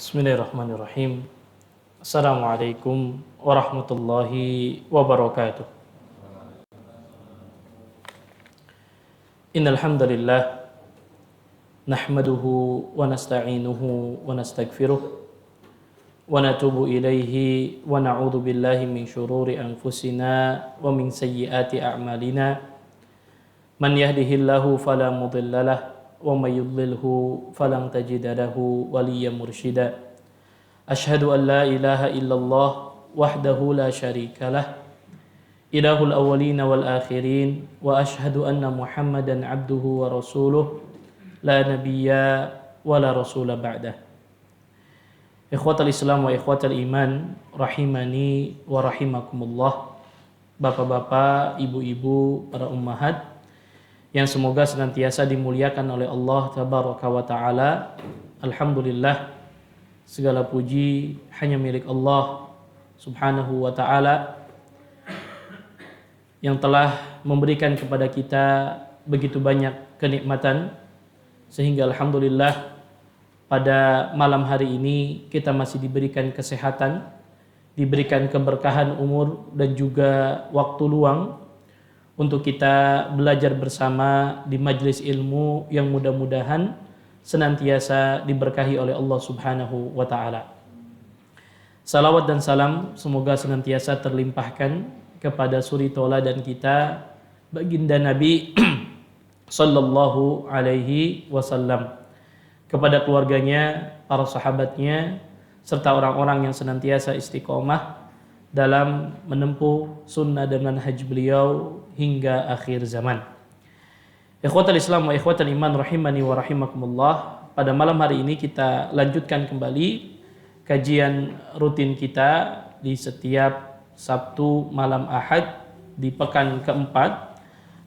Bismillahirrahmanirrahim. Assalamualaikum warahmatullahi wabarakatuh. Innal hamdalillah nahmaduhu wa nasta'inuhu wa nastaghfiruh wa natubu ilaihi wa na'udzu billahi min syururi anfusina wa min sayyiati a'malina. Man yahdihillahu fala mudhillalah wa may yudlilhu falan tajida lahu waliyyan mursyida. Asyhadu an la ilaha illallah wahdahu la syarikalah ilahul awwalin wal akhirin wa asyhadu anna Muhammadan abduhu wa rasuluh la nabiyya wa la rasula ba'dah. Ikhwatal Islam wa ikhwatal iman rahimani wa rahimakumullah. Bapak-bapak, ibu-ibu, para ummahat yang semoga senantiasa dimuliakan oleh Allah tabaraka wa taala. Alhamdulillah, segala puji hanya milik Allah subhanahu wa taala yang telah memberikan kepada kita begitu banyak kenikmatan, sehingga alhamdulillah pada malam hari ini kita masih diberikan kesehatan, diberikan keberkahan umur dan juga waktu luang untuk kita belajar bersama di majelis ilmu yang mudah-mudahan senantiasa diberkahi oleh Allah subhanahu wa ta'ala. Salawat dan salam semoga senantiasa terlimpahkan kepada suri tauladan kita, baginda Nabi sallallahu alaihi wasallam, kepada keluarganya, para sahabatnya, serta orang-orang yang senantiasa istiqomah dalam menempuh sunnah dan manhaj beliau hingga akhir zaman. Ikhwatal Islam wa ikhwatal iman rahimani wa rahimakumullah. Pada malam hari ini kita lanjutkan kembali kajian rutin kita di setiap Sabtu malam Ahad di pekan keempat,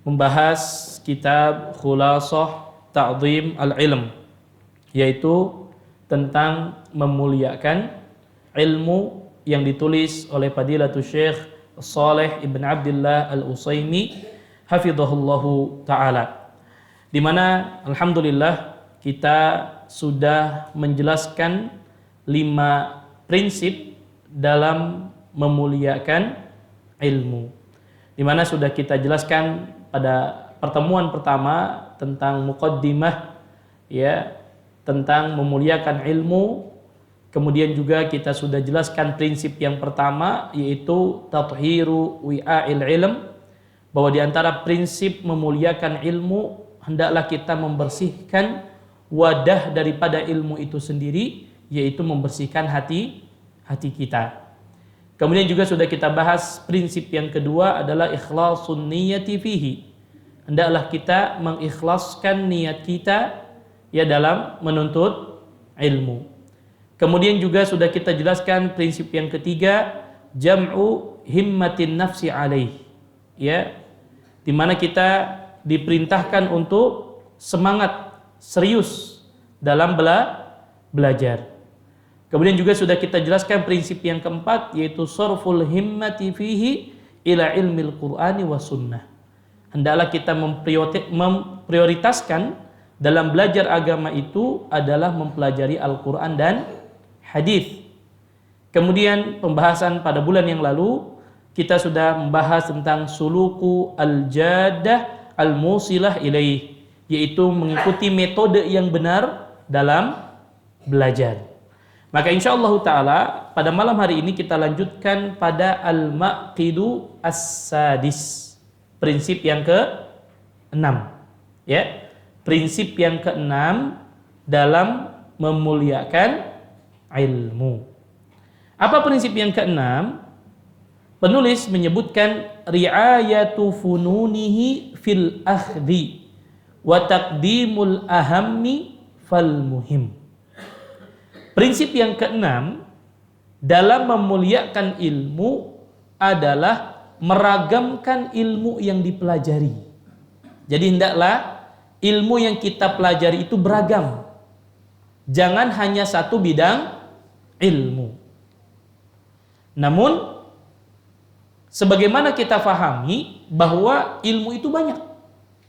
membahas kitab Khulasah Ta'zim al-Ilm, yaitu tentang memuliakan ilmu yang ditulis oleh Fadilatul Syekh Shalih Ibn Abdullah Al-Utsaimin hafizahullahu ta'ala, di mana alhamdulillah kita sudah menjelaskan 5 prinsip dalam memuliakan ilmu, di mana sudah kita jelaskan pada pertemuan pertama tentang muqaddimah, ya, tentang memuliakan ilmu. Kemudian juga kita sudah jelaskan prinsip yang pertama, yaitu tathiru wi'a'il ilm, bahwa di antara prinsip memuliakan ilmu hendaklah kita membersihkan wadah daripada ilmu itu sendiri, yaitu membersihkan hati kita. Kemudian juga sudah kita bahas prinsip yang kedua adalah ikhlasun niyati fihi. Hendaklah kita mengikhlaskan niat kita ya dalam menuntut ilmu. Kemudian juga sudah kita jelaskan prinsip yang ketiga, jam'u himmatin nafsi alaih, ya, di mana kita diperintahkan untuk semangat serius dalam belajar. Kemudian juga sudah kita jelaskan prinsip yang keempat, yaitu sarful himmati fihi ila ilmil qur'ani wa sunnah. Hendaklah kita memprioritaskan dalam belajar agama itu adalah mempelajari Al-Quran dan hadis. Kemudian pembahasan pada bulan yang lalu kita sudah membahas tentang suluku al-jadah al-musilah ilaih, yaitu mengikuti metode yang benar dalam belajar. Maka insyaallah ta'ala pada malam hari ini kita lanjutkan pada al-maqidu as-sadis, prinsip yang ke-6, ya, prinsip yang ke-6 dalam memuliakan ilmu. Apa prinsip yang ke-6? Penulis menyebutkan ri'ayatu fununihi fil akhdhi wa taqdimul ahammi fal muhim. Prinsip yang ke-6 dalam memuliakan ilmu adalah meragamkan ilmu yang dipelajari. Jadi hendaklah ilmu yang kita pelajari itu beragam. Jangan hanya satu bidang ilmu. Namun sebagaimana kita fahami bahwa ilmu itu banyak,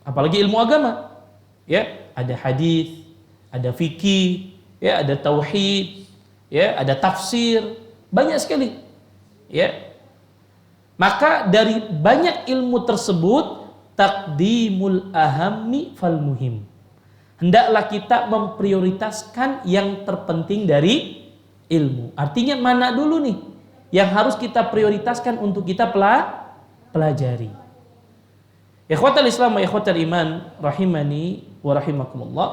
apalagi ilmu agama, ya, ada hadis, ada fikih, ya, ada tauhid, ya, ada tafsir, banyak sekali. Ya. Maka dari banyak ilmu tersebut, taqdimul ahammi fal muhim. Hendaklah kita memprioritaskan yang terpenting dari ilmu. Artinya mana dulu nih yang harus kita prioritaskan untuk kita pelajari. Ikhwatal Islam wa ikhwatal iman rahimani wa rahimakumullah.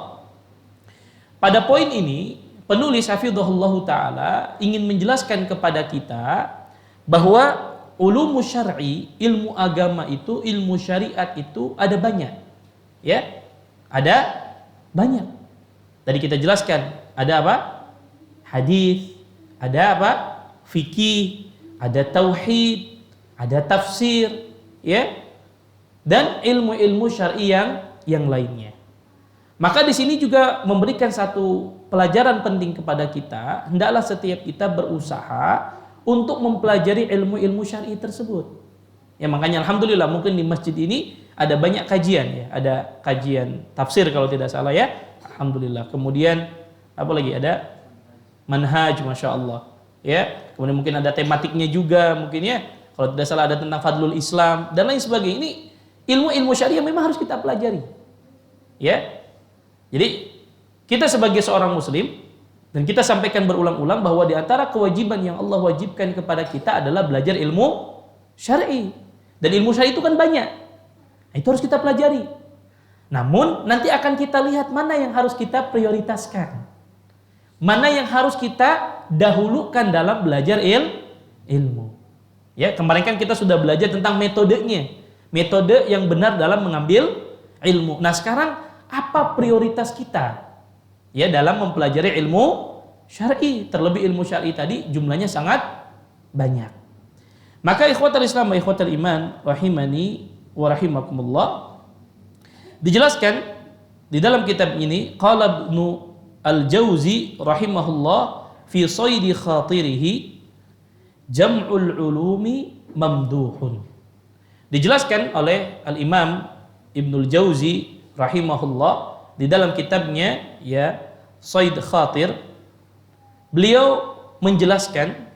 Pada poin ini penulis hafizahullah taala ingin menjelaskan kepada kita bahwa ulumu syar'i, ilmu agama itu, ilmu syariat itu ada banyak. Ya? Ada banyak. Tadi kita jelaskan, ada apa? Hadis, ada apa? Fikih, ada tauhid, ada tafsir, ya. Dan ilmu-ilmu syar'i yang lainnya. Maka di sini juga memberikan satu pelajaran penting kepada kita, hendaklah setiap kita berusaha untuk mempelajari ilmu-ilmu syar'i tersebut. Ya makanya alhamdulillah mungkin di masjid ini ada banyak kajian ya, ada kajian tafsir kalau tidak salah ya. Alhamdulillah. Kemudian apa lagi? Ada manhaj, masya Allah. Ya, kemudian mungkin ada tematiknya juga mungkin ya. Kalau tidak salah ada tentang fadlul Islam dan lain sebagainya. Ini ilmu-ilmu syariah memang harus kita pelajari. Ya. Jadi kita sebagai seorang muslim dan kita sampaikan berulang-ulang bahwa di antara kewajiban yang Allah wajibkan kepada kita adalah belajar ilmu syar'i. Dan ilmu syar'i itu kan banyak. Nah, itu harus kita pelajari. Namun nanti akan kita lihat mana yang harus kita prioritaskan. Mana yang harus kita dahulukan dalam belajar ilmu. Ya, kemarin kan kita sudah belajar tentang metodenya. Metode yang benar dalam mengambil ilmu. Nah, sekarang apa prioritas kita? Ya, dalam mempelajari ilmu syar'i. Terlebih ilmu syar'i tadi jumlahnya sangat banyak. Maka ikhwatal Islam wa ikhwatal iman rahimani wa rahimakumullah, dijelaskan di dalam kitab ini, qala Ibnu Al-Jauzi rahimahullah fi saydi khatirihi jam'ul ulumi mamduhun. Dijelaskan oleh Al-Imam Ibnul Jauzi rahimahullah di dalam kitabnya ya Sayd Khatir, beliau menjelaskan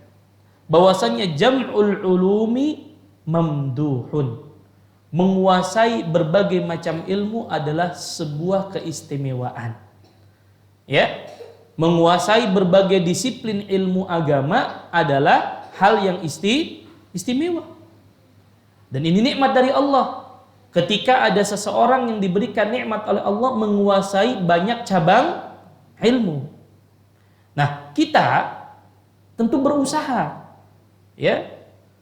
bahwasanya jam'ul ulumi mamduhun, menguasai berbagai macam ilmu adalah sebuah keistimewaan. Ya, menguasai berbagai disiplin ilmu agama adalah hal yang istimewa. Dan ini nikmat dari Allah. Ketika ada seseorang yang diberikan nikmat oleh Allah menguasai banyak cabang ilmu. Nah, kita tentu berusaha ya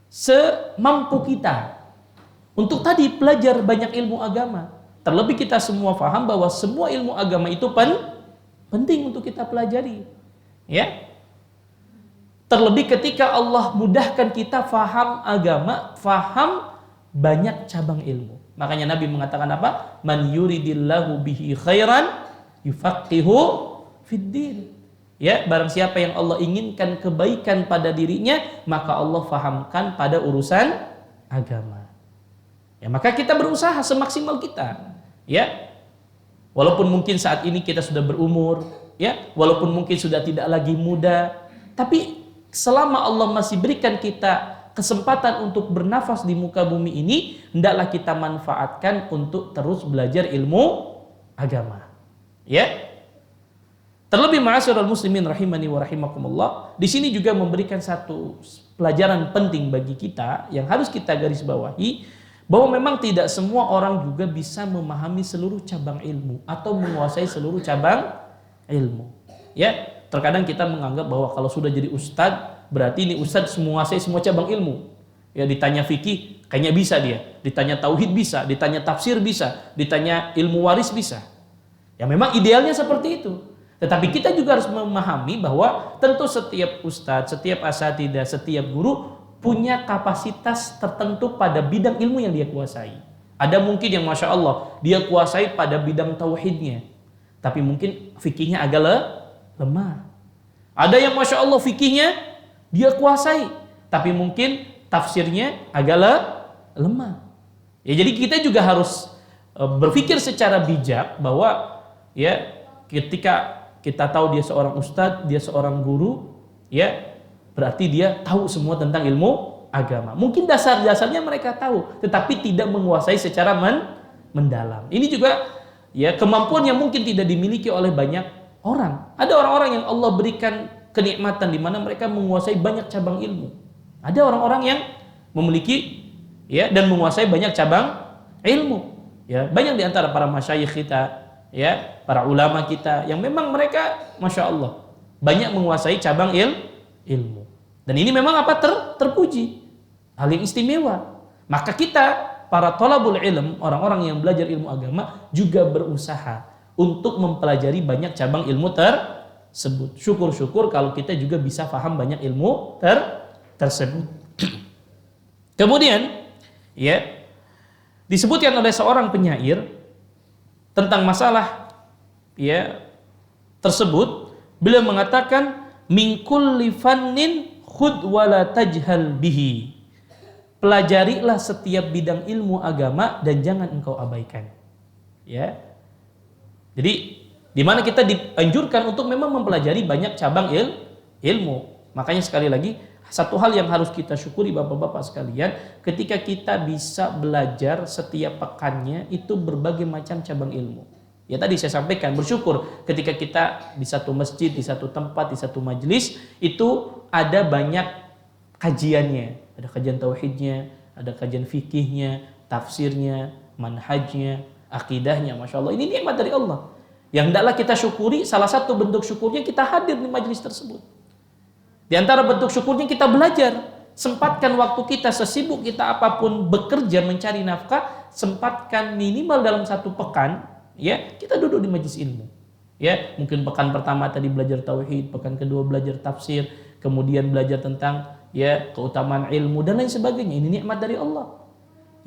semampu kita untuk tadi belajar banyak ilmu agama. Terlebih kita semua paham bahwa semua ilmu agama itu penting untuk kita pelajari. Ya. Terlebih ketika Allah mudahkan kita faham agama, faham banyak cabang ilmu. Makanya Nabi mengatakan apa? Man yuridillahu bihi khairan yufaqihu fid din. Ya, barang siapa yang Allah inginkan kebaikan pada dirinya, maka Allah fahamkan pada urusan agama. Ya, maka kita berusaha semaksimal kita. Ya. Walaupun mungkin saat ini kita sudah berumur, ya, walaupun mungkin sudah tidak lagi muda, tapi selama Allah masih berikan kita kesempatan untuk bernafas di muka bumi ini, hendaklah kita manfaatkan untuk terus belajar ilmu agama. Ya. Terlebih ma'asyiral muslimin rahimani wa rahimakumullah, di sini juga memberikan satu pelajaran penting bagi kita yang harus kita garis bawahi, bahwa memang tidak semua orang juga bisa memahami seluruh cabang ilmu atau menguasai seluruh cabang ilmu. Ya, terkadang kita menganggap bahwa kalau sudah jadi ustadz, berarti ini ustadz menguasai semua cabang ilmu. Ya, ditanya fikih, kayaknya bisa dia. Ditanya tauhid bisa, ditanya tafsir bisa, ditanya ilmu waris bisa. Ya memang idealnya seperti itu. Tetapi kita juga harus memahami bahwa tentu setiap ustadz, setiap asatidzah, setiap guru punya kapasitas tertentu pada bidang ilmu yang dia kuasai. Ada mungkin yang masya Allah dia kuasai pada bidang tauhidnya, tapi mungkin fikihnya agak lemah. Ada yang masya Allah fikihnya dia kuasai, tapi mungkin tafsirnya agak lemah. Ya, jadi kita juga harus berpikir secara bijak bahwa ya ketika kita tahu dia seorang ustadz, dia seorang guru, ya berarti dia tahu semua tentang ilmu agama. Mungkin dasar-dasarnya mereka tahu, tetapi tidak menguasai secara mendalam. Ini juga ya kemampuan yang mungkin tidak dimiliki oleh banyak orang. Ada orang-orang yang Allah berikan kenikmatan di mana mereka menguasai banyak cabang ilmu. Ada orang-orang yang memiliki ya dan menguasai banyak cabang ilmu. Ya, banyak di antara para masyayikh kita, ya, para ulama kita yang memang mereka Masya Allah banyak menguasai cabang ilmu. Dan ini memang apa terpuji, hal yang istimewa. Maka kita para thalabul ilm, orang-orang yang belajar ilmu agama juga berusaha untuk mempelajari banyak cabang ilmu tersebut. Syukur-syukur kalau kita juga bisa paham banyak ilmu tersebut. Kemudian ya disebutkan oleh seorang penyair tentang masalah ya tersebut, beliau mengatakan min kulli fannin khudh wala tajhal bihi. Pelajarilah setiap bidang ilmu agama dan jangan engkau abaikan. Ya. Jadi di mana kita dianjurkan untuk memang mempelajari banyak cabang ilmu. Makanya sekali lagi satu hal yang harus kita syukuri Bapak-bapak sekalian, ketika kita bisa belajar setiap pekannya itu berbagai macam cabang ilmu. Ya tadi saya sampaikan, bersyukur ketika kita di satu masjid, di satu tempat, di satu majelis itu ada banyak kajiannya. Ada kajian tauhidnya, ada kajian fikihnya, tafsirnya, manhajnya, akidahnya. Masya Allah, ini nikmat dari Allah yang hendaklah kita syukuri. Salah satu bentuk syukurnya kita hadir di majelis tersebut. Di antara bentuk syukurnya kita belajar. Sempatkan waktu kita, sesibuk kita apapun bekerja mencari nafkah, sempatkan minimal dalam satu pekan, ya kita duduk di majelis ilmu. Ya, mungkin pekan pertama tadi belajar tauhid, pekan kedua belajar tafsir, kemudian belajar tentang ya keutamaan ilmu dan lain sebagainya. Ini nikmat dari Allah.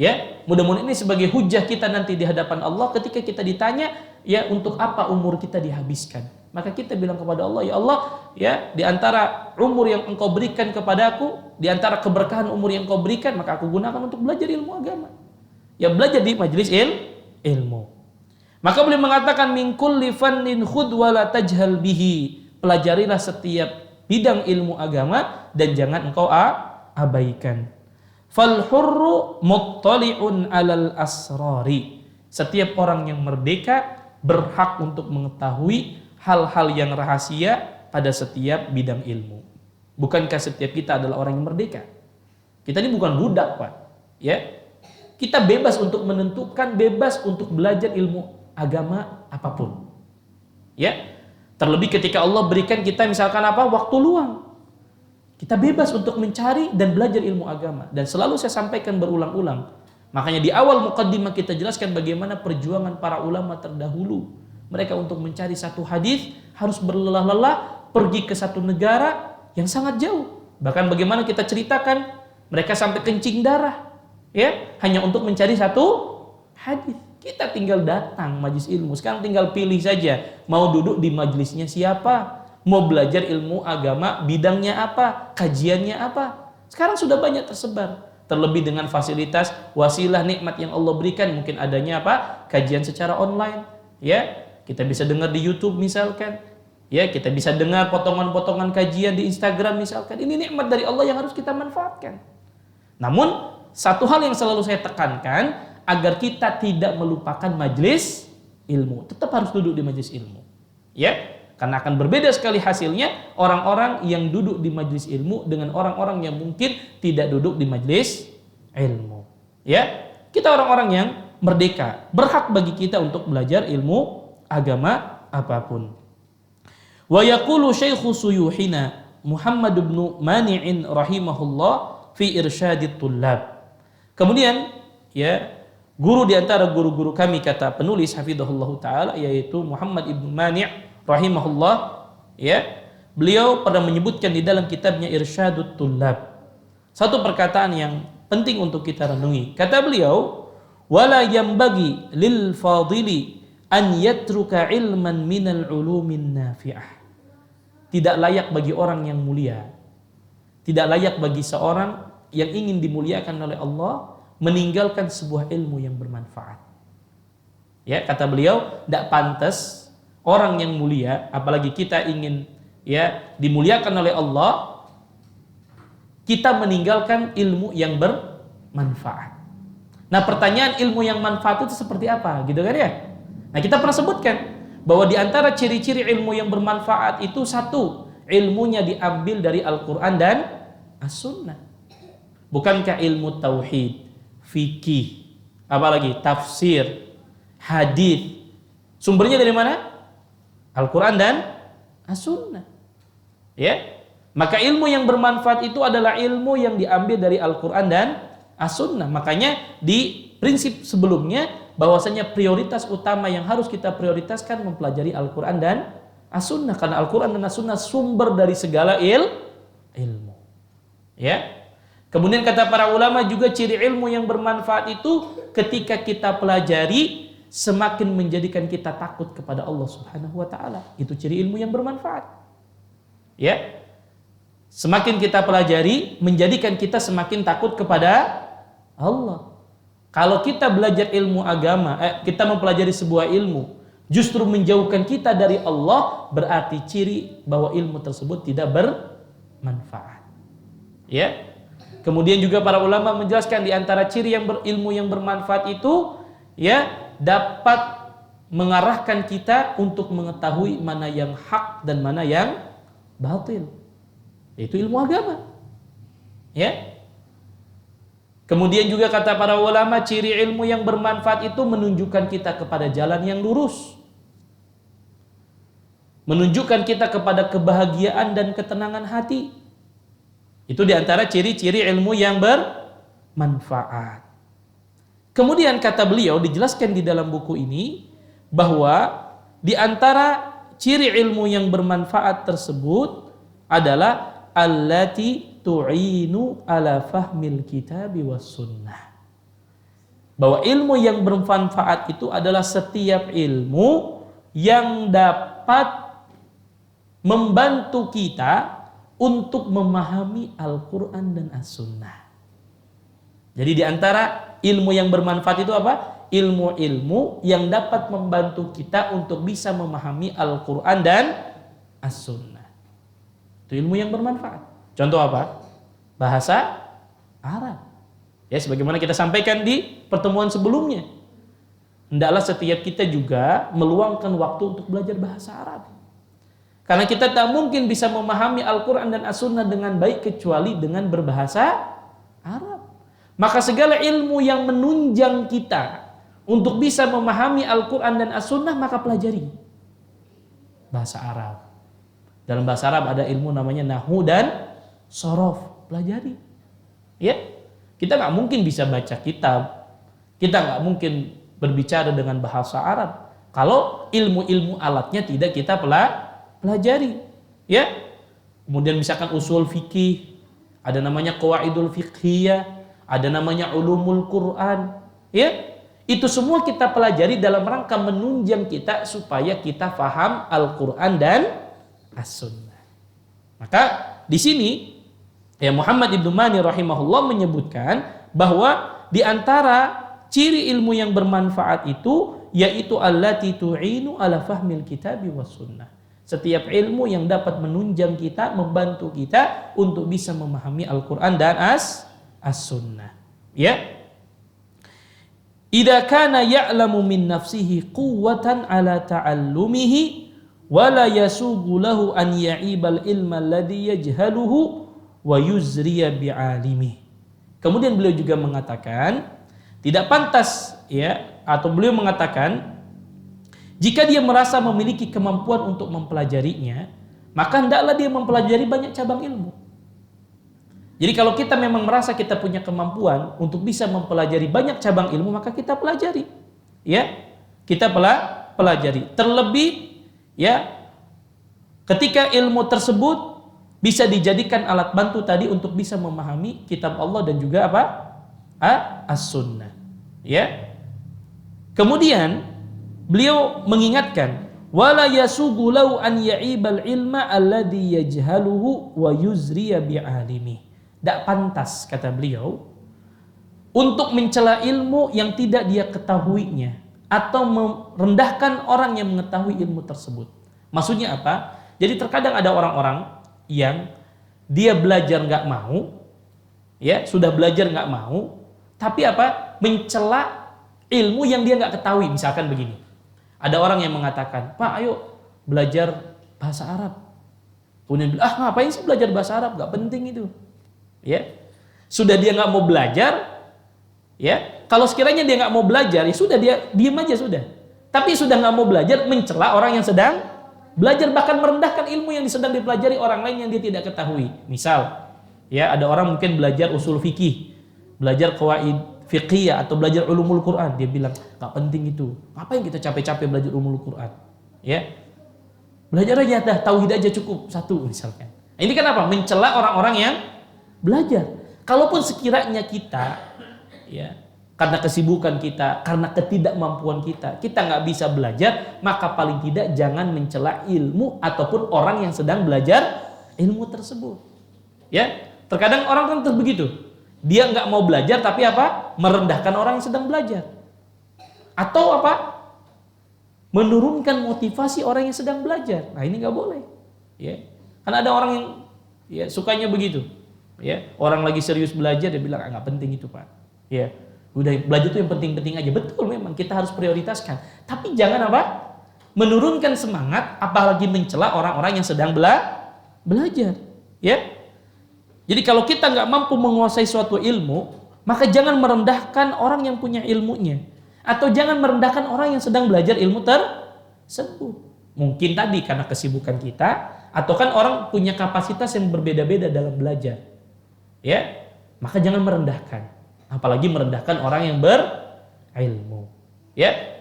Ya, mudah-mudahan ini sebagai hujah kita nanti di hadapan Allah ketika kita ditanya, ya untuk apa umur kita dihabiskan? Maka kita bilang kepada Allah, ya Allah, ya di antara umur yang Engkau berikan kepadaku, di antara keberkahan umur yang Engkau berikan, maka aku gunakan untuk belajar ilmu agama. Ya belajar di majelis ilmu. Maka beliau mengatakan min kulli fannin khudh wala tajhal bihi. Pelajarilah setiap bidang ilmu agama dan jangan engkau abaikan. Fal hurru muttali'un 'alal asrari. Setiap orang yang merdeka berhak untuk mengetahui hal-hal yang rahasia pada setiap bidang ilmu. Bukankah setiap kita adalah orang yang merdeka? Kita ini bukan budak, Pak. Ya. Kita bebas untuk menentukan, bebas untuk belajar ilmu agama apapun. Ya. Terlebih ketika Allah berikan kita misalkan apa? Waktu luang. Kita bebas untuk mencari dan belajar ilmu agama. Dan selalu saya sampaikan berulang-ulang. Makanya di awal muqaddimah kita jelaskan bagaimana perjuangan para ulama terdahulu. Mereka untuk mencari satu hadis harus berlelah-lelah pergi ke satu negara yang sangat jauh. Bahkan bagaimana kita ceritakan mereka sampai kencing darah, ya, hanya untuk mencari satu hadis. Kita tinggal datang majelis ilmu. Sekarang tinggal pilih saja mau duduk di majelisnya siapa, mau belajar ilmu agama bidangnya apa, kajiannya apa. Sekarang sudah banyak tersebar. Terlebih dengan fasilitas wasilah nikmat yang Allah berikan, mungkin adanya apa? Kajian secara online, ya. Kita bisa dengar di YouTube misalkan, ya kita bisa dengar potongan-potongan kajian di Instagram misalkan. Ini nikmat dari Allah yang harus kita manfaatkan. Namun satu hal yang selalu saya tekankan agar kita tidak melupakan majelis ilmu, tetap harus duduk di majelis ilmu, ya, karena akan berbeda sekali hasilnya orang-orang yang duduk di majelis ilmu dengan orang-orang yang mungkin tidak duduk di majelis ilmu. Ya, kita orang-orang yang merdeka, berhak bagi kita untuk belajar ilmu agama apapun. Wa yaqulu Syekh Suyuhina Muhammad bin Mani'in rahimahullah fi irsyadit tullab. Kemudian ya guru di antara guru-guru kami kata penulis hafizahullah taala yaitu Muhammad ibn Mani' rahimahullah, ya beliau pernah menyebutkan di dalam kitabnya Irsyadut Tullab satu perkataan yang penting untuk kita renungi. Kata beliau, wala yambagi lil fadili an yatruka ilman minal ulumin nafi'ah. Tidak layak bagi orang yang mulia, tidak layak bagi seorang yang ingin dimuliakan oleh Allah meninggalkan sebuah ilmu yang bermanfaat. Ya, kata beliau, tidak pantas orang yang mulia, apalagi kita ingin ya dimuliakan oleh Allah, kita meninggalkan ilmu yang bermanfaat. Nah, pertanyaan ilmu yang manfaat itu seperti apa, gitu kan ya? Nah, kita pernah sebutkan bahwa di antara ciri-ciri ilmu yang bermanfaat itu satu, ilmunya diambil dari Al-Quran dan As-Sunnah. Bukankah ilmu tauhid, fikih, apalagi tafsir, hadis, sumbernya dari mana? Al-Quran dan As-Sunnah. Ya, maka ilmu yang bermanfaat itu adalah ilmu yang diambil dari Al-Quran dan As-Sunnah. Makanya di prinsip sebelumnya bahwasanya prioritas utama yang harus kita prioritaskan mempelajari Al-Quran dan As-Sunnah, karena Al-Quran dan As-Sunnah sumber dari segala ilmu. Ya. Kemudian kata para ulama juga ciri ilmu yang bermanfaat itu ketika kita pelajari semakin menjadikan kita takut kepada Allah Subhanahu wa taala. Itu ciri ilmu yang bermanfaat. Ya. Semakin kita pelajari menjadikan kita semakin takut kepada Allah. Kalau kita belajar ilmu agama, kita mempelajari sebuah ilmu justru menjauhkan kita dari Allah, berarti ciri bahwa ilmu tersebut tidak bermanfaat. Ya. Kemudian juga para ulama menjelaskan di antara ciri yang ilmu yang bermanfaat itu ya dapat mengarahkan kita untuk mengetahui mana yang hak dan mana yang batil. Itu ilmu agama. Ya. Kemudian juga kata para ulama ciri ilmu yang bermanfaat itu menunjukkan kita kepada jalan yang lurus. Menunjukkan kita kepada kebahagiaan dan ketenangan hati. Itu diantara ciri-ciri ilmu yang bermanfaat. Kemudian kata beliau dijelaskan di dalam buku ini bahwa di antara ciri ilmu yang bermanfaat tersebut adalah allati tu'inu ala fahmil kitabi was sunnah. Bahwa ilmu yang bermanfaat itu adalah setiap ilmu yang dapat membantu kita untuk memahami Al-Quran dan As-Sunnah. Jadi di antara ilmu yang bermanfaat itu apa? Ilmu-ilmu yang dapat membantu kita untuk bisa memahami Al-Quran dan As-Sunnah. Itu ilmu yang bermanfaat. Contoh apa? Bahasa Arab. Ya, sebagaimana kita sampaikan di pertemuan sebelumnya. Hendaklah setiap kita juga meluangkan waktu untuk belajar bahasa Arab. Karena kita tak mungkin bisa memahami Al-Quran dan As-Sunnah dengan baik kecuali dengan berbahasa Arab. Maka segala ilmu yang menunjang kita untuk bisa memahami Al-Quran dan As-Sunnah maka pelajari bahasa Arab. Dalam bahasa Arab ada ilmu namanya Nahwu dan Shorof. Pelajari. Ya, kita nggak mungkin bisa baca kitab. Kita nggak mungkin berbicara dengan bahasa Arab kalau ilmu-ilmu alatnya tidak kita pelajari, ya. Kemudian misalkan usul fikih, ada namanya qawaidul fiqhiyah, ada namanya ulumul Quran, ya. Itu semua kita pelajari dalam rangka menunjang kita supaya kita faham Al-Quran dan As-Sunnah. Maka di sini ya Muhammad Ibnu Mani rahimahullah menyebutkan bahwa di antara ciri ilmu yang bermanfaat itu yaitu allati tu'inu ala fahmil kitabi was sunnah. Setiap ilmu yang dapat menunjang kita, membantu kita untuk bisa memahami Al-Quran dan As-Sunnah. Ya. Idza kana ya'lamu min nafsihi quwwatan ala ta'allumihi wa la yasugu lahu an ya'ibal ilma alladhi yajhaluhu wa yuzriya bi'alimi. Kemudian beliau juga mengatakan tidak pantas ya, atau beliau mengatakan jika dia merasa memiliki kemampuan untuk mempelajarinya, maka hendaklah dia mempelajari banyak cabang ilmu. Jadi kalau kita memang merasa kita punya kemampuan untuk bisa mempelajari banyak cabang ilmu, maka kita pelajari. Ya, kita pelajari. Terlebih ya, ketika ilmu tersebut bisa dijadikan alat bantu tadi untuk bisa memahami kitab Allah dan juga apa? As-Sunnah. Ya. Kemudian beliau mengingatkan wala yasugu lau an ya'ibal ilma alladhi yajhaluhu wa yuzriya bi'alimi. Tak pantas kata beliau untuk mencela ilmu yang tidak dia ketahuinya atau merendahkan orang yang mengetahui ilmu tersebut. Maksudnya apa? Jadi terkadang ada orang-orang yang dia belajar nggak mau, ya sudah belajar nggak mau, tapi apa? Mencela ilmu yang dia nggak ketahui. Misalkan begini, ada orang yang mengatakan, Pak, ayo belajar bahasa Arab. Kemudian bilang, ngapain sih belajar bahasa Arab? Nggak penting itu. Ya, sudah dia nggak mau belajar, ya. Kalau sekiranya dia nggak mau belajar, ya sudah dia diam aja sudah. Tapi sudah nggak mau belajar, mencela orang yang sedang belajar, bahkan merendahkan ilmu yang sedang dipelajari orang lain yang dia tidak ketahui. Misal, ya ada orang mungkin belajar usul fikih, belajar qawaid fiqhiyah atau belajar ulumul Quran, dia bilang nggak penting itu. Ngapain kita capek-capek belajar ulumul Quran? Ya, belajar aja dah, tauhid aja cukup satu misalkan. Ini kan apa? Mencela orang-orang yang belajar. Kalaupun sekiranya kita, ya karena kesibukan kita, karena ketidakmampuan kita nggak bisa belajar, maka paling tidak jangan mencela ilmu ataupun orang yang sedang belajar ilmu tersebut. Ya, terkadang orang kan terus begitu. Dia nggak mau belajar tapi apa? Merendahkan orang yang sedang belajar. Atau apa? Menurunkan motivasi orang yang sedang belajar. Nah, ini nggak boleh. Ya. Karena ada orang yang ya sukanya begitu. Ya, orang lagi serius belajar dia bilang nggak penting itu, Pak. Ya. Udah belajar itu yang penting-penting aja. Betul, memang kita harus prioritaskan. Tapi jangan apa? Menurunkan semangat, apalagi mencela orang-orang yang sedang belajar. Ya. Jadi kalau kita nggak mampu menguasai suatu ilmu, maka jangan merendahkan orang yang punya ilmunya, atau jangan merendahkan orang yang sedang belajar ilmu tersebut. Mungkin tadi karena kesibukan kita, atau kan orang punya kapasitas yang berbeda-beda dalam belajar. Ya, maka jangan merendahkan. Apalagi merendahkan orang yang berilmu. Ya,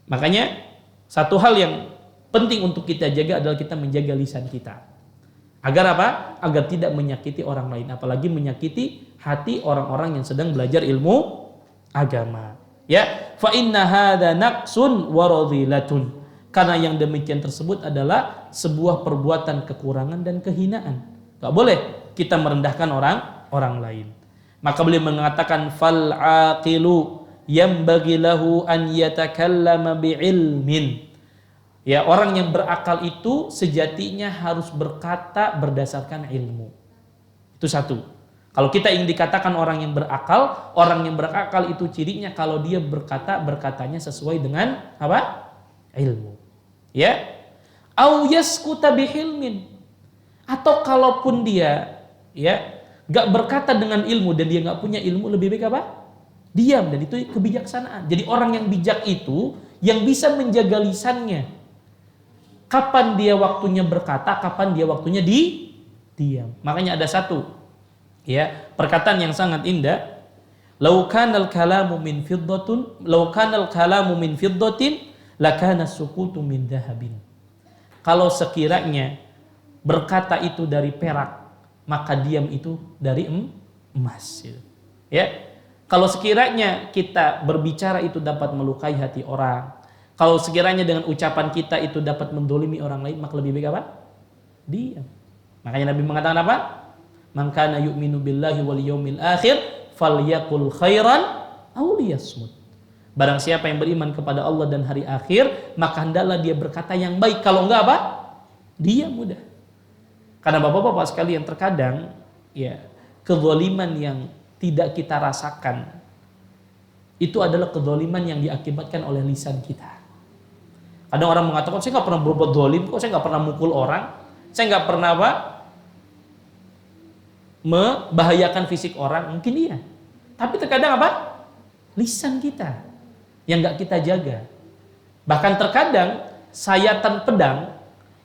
makanya satu hal yang penting untuk kita jaga adalah kita menjaga lisan kita. Agar apa? Agar tidak menyakiti orang lain, apalagi menyakiti hati orang-orang yang sedang belajar ilmu agama. Ya, fa inna hadza naqsun wa radhilatun. Karena yang demikian tersebut adalah sebuah perbuatan kekurangan dan kehinaan. Enggak boleh kita merendahkan orang lain. Maka beliau mengatakan fal aqilu yambaghi lahu an yatakallama bi'ilmin. Ya, orang yang berakal itu sejatinya harus berkata berdasarkan ilmu. Itu satu. Kalau kita ingin dikatakan orang yang berakal itu cirinya kalau dia berkatanya sesuai dengan apa? Ilmu. Ya. Au yaskuta bihilmin. Atau kalaupun dia ya gak berkata dengan ilmu dan dia gak punya ilmu, lebih baik apa? Diam, dan itu kebijaksanaan. Jadi orang yang bijak itu yang bisa menjaga lisannya. Kapan dia waktunya berkata, kapan dia waktunya diam. Makanya ada satu ya perkataan yang sangat indah. Lau kanal kalamu min fiddatin lakana sukutu min dhahabin. Kalau sekiranya berkata itu dari perak, maka diam itu dari emas. Ya, kalau sekiranya kita berbicara itu dapat melukai hati orang, kalau sekiranya dengan ucapan kita itu dapat mendolimi orang lain, maka lebih baik apa? Diam. Makanya Nabi mengatakan apa? Man kana yu'minu billahi wal yaumil akhir falyaqul khairan aw liyasmut. Barang siapa yang beriman kepada Allah dan hari akhir, maka hendaklah dia berkata yang baik. Kalau enggak apa? Diam udah. Karena bapak-bapak sekalian, terkadang ya kezaliman yang tidak kita rasakan itu adalah kezaliman yang diakibatkan oleh lisan kita. Kadang orang mengatakan, saya nggak pernah berbuat zalim, kok saya nggak pernah mukul orang, saya nggak pernah apa membahayakan fisik orang. Mungkin iya, tapi terkadang apa? Lisan kita yang nggak kita jaga. Bahkan terkadang sayatan pedang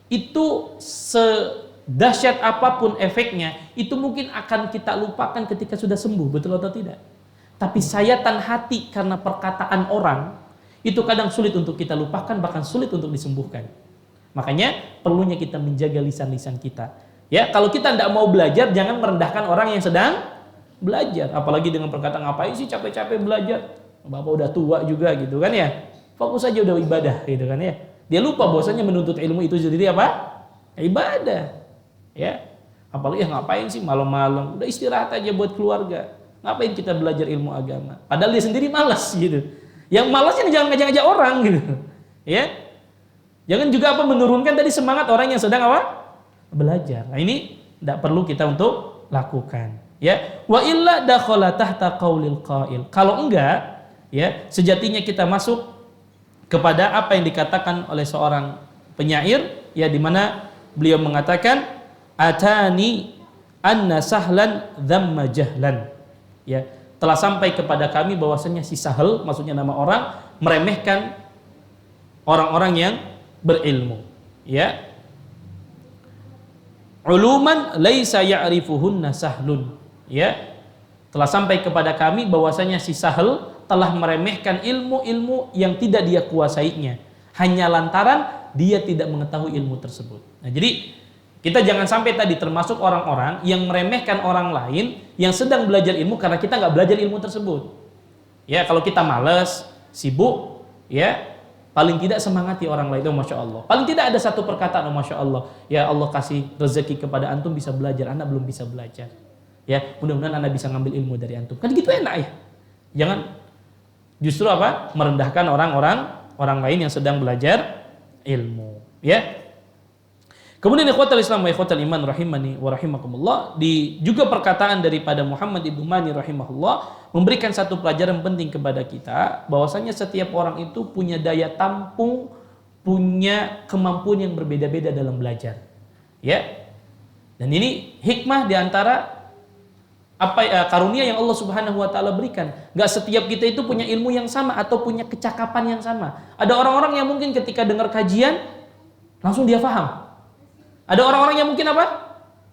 itu sedahsyat apapun efeknya, itu mungkin akan kita lupakan ketika sudah sembuh, betul atau tidak? Tapi sayatan hati karena perkataan orang itu kadang sulit untuk kita lupakan, bahkan sulit untuk disembuhkan. Makanya perlunya kita menjaga lisan-lisan kita. Ya, kalau kita tidak mau belajar, jangan merendahkan orang yang sedang belajar. Apalagi dengan perkataan, ngapain sih capek-capek belajar? Bapak udah tua juga gitu kan ya. Fokus aja udah ibadah gitu kan ya. Dia lupa bahwasanya menuntut ilmu itu jadi apa? Ibadah. Ya. Apalagi ngapain sih malam-malam? Udah istirahat aja buat keluarga. Ngapain kita belajar ilmu agama? Padahal dia sendiri malas gitu. Yang malasnya jangan ngajak-ngajak orang gitu. Ya. Jangan juga menurunkan tadi semangat orang yang sedang belajar. Nah, ini tidak perlu kita untuk lakukan. Ya, wa illa dakhala tahta qaulil qail. Kalau enggak, ya, sejatinya kita masuk kepada apa yang dikatakan oleh seorang penyair, ya, di mana beliau mengatakan atani anna sahlan dhamma jahlan. Ya, telah sampai kepada kami bahwasanya si Sahal, maksudnya nama orang, meremehkan orang-orang yang berilmu, ya. Uluman laisa ya'rifuhunna sahlun, ya. Telah sampai kepada kami bahwasanya si Sahal telah meremehkan ilmu-ilmu yang tidak dia kuasainya hanya lantaran dia tidak mengetahui ilmu tersebut. Nah, jadi kita jangan sampai tadi termasuk orang-orang yang meremehkan orang lain yang sedang belajar ilmu karena kita nggak belajar ilmu tersebut. Ya, kalau kita malas, sibuk, ya, paling tidak semangati orang lain, oh, Masya Allah. Paling tidak ada satu perkataan, oh, Masya Allah, ya Allah kasih rezeki kepada antum bisa belajar, anak belum bisa belajar. Ya, mudah-mudahan anak bisa ngambil ilmu dari antum. Kan gitu enak ya. Jangan justru merendahkan orang lain yang sedang belajar ilmu. Ya. Kemudian ikhwatal Islam wa ikhwatal iman rahimani wa rahimakumullah, di juga perkataan daripada Muhammad Ibnu Mani rahimahullah memberikan satu pelajaran penting kepada kita bahwasanya setiap orang itu punya daya tampung, punya kemampuan yang berbeda-beda dalam belajar. Ya. Dan ini hikmah di antara karunia yang Allah Subhanahu wa taala berikan. Enggak setiap kita itu punya ilmu yang sama atau punya kecakapan yang sama. Ada orang-orang yang mungkin ketika dengar kajian langsung dia paham. Ada orang-orang yang mungkin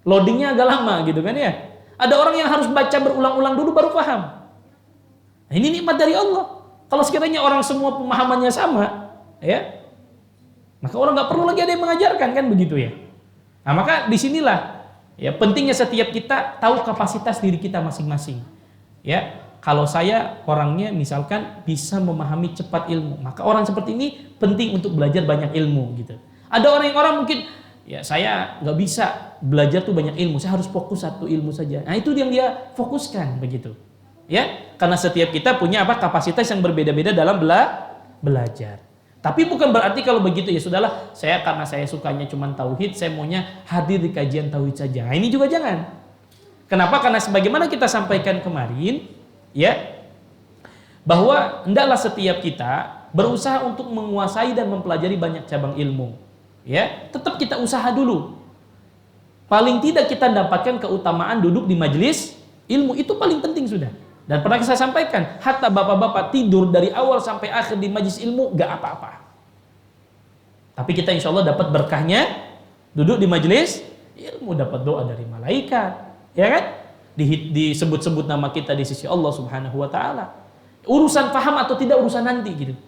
loadingnya agak lama gitu kan ya. Ada orang yang harus baca berulang-ulang dulu baru paham. Nah, ini nikmat dari Allah. Kalau sekiranya orang semua pemahamannya sama, ya, maka orang nggak perlu lagi ada yang mengajarkan, kan begitu ya. Nah, maka disinilah ya pentingnya setiap kita tahu kapasitas diri kita masing-masing. Ya, kalau saya orangnya misalkan bisa memahami cepat ilmu, maka orang seperti ini penting untuk belajar banyak ilmu gitu. Ada orang mungkin ya saya nggak bisa belajar tuh banyak ilmu, saya harus fokus satu ilmu saja. Nah, itu yang dia fokuskan begitu. Ya, karena setiap kita punya kapasitas yang berbeda-beda dalam belajar. Tapi bukan berarti kalau begitu ya sudahlah, karena saya sukanya cuma tauhid, saya maunya hadir di kajian tauhid saja. Nah, ini juga jangan. Kenapa? Karena sebagaimana kita sampaikan kemarin, ya, bahwa hendaklah setiap kita berusaha untuk menguasai dan mempelajari banyak cabang ilmu. Ya, tetap kita usaha dulu. Paling tidak kita dapatkan keutamaan duduk di majelis ilmu, itu paling penting sudah. Dan pernah saya sampaikan, hatta bapak-bapak tidur dari awal sampai akhir di majelis ilmu gak apa-apa. Tapi kita insya Allah dapat berkahnya duduk di majelis ilmu, dapat doa dari malaikat, ya kan? Disebut-sebut nama kita di sisi Allah Subhanahu wa taala. Urusan paham atau tidak urusan nanti gitu.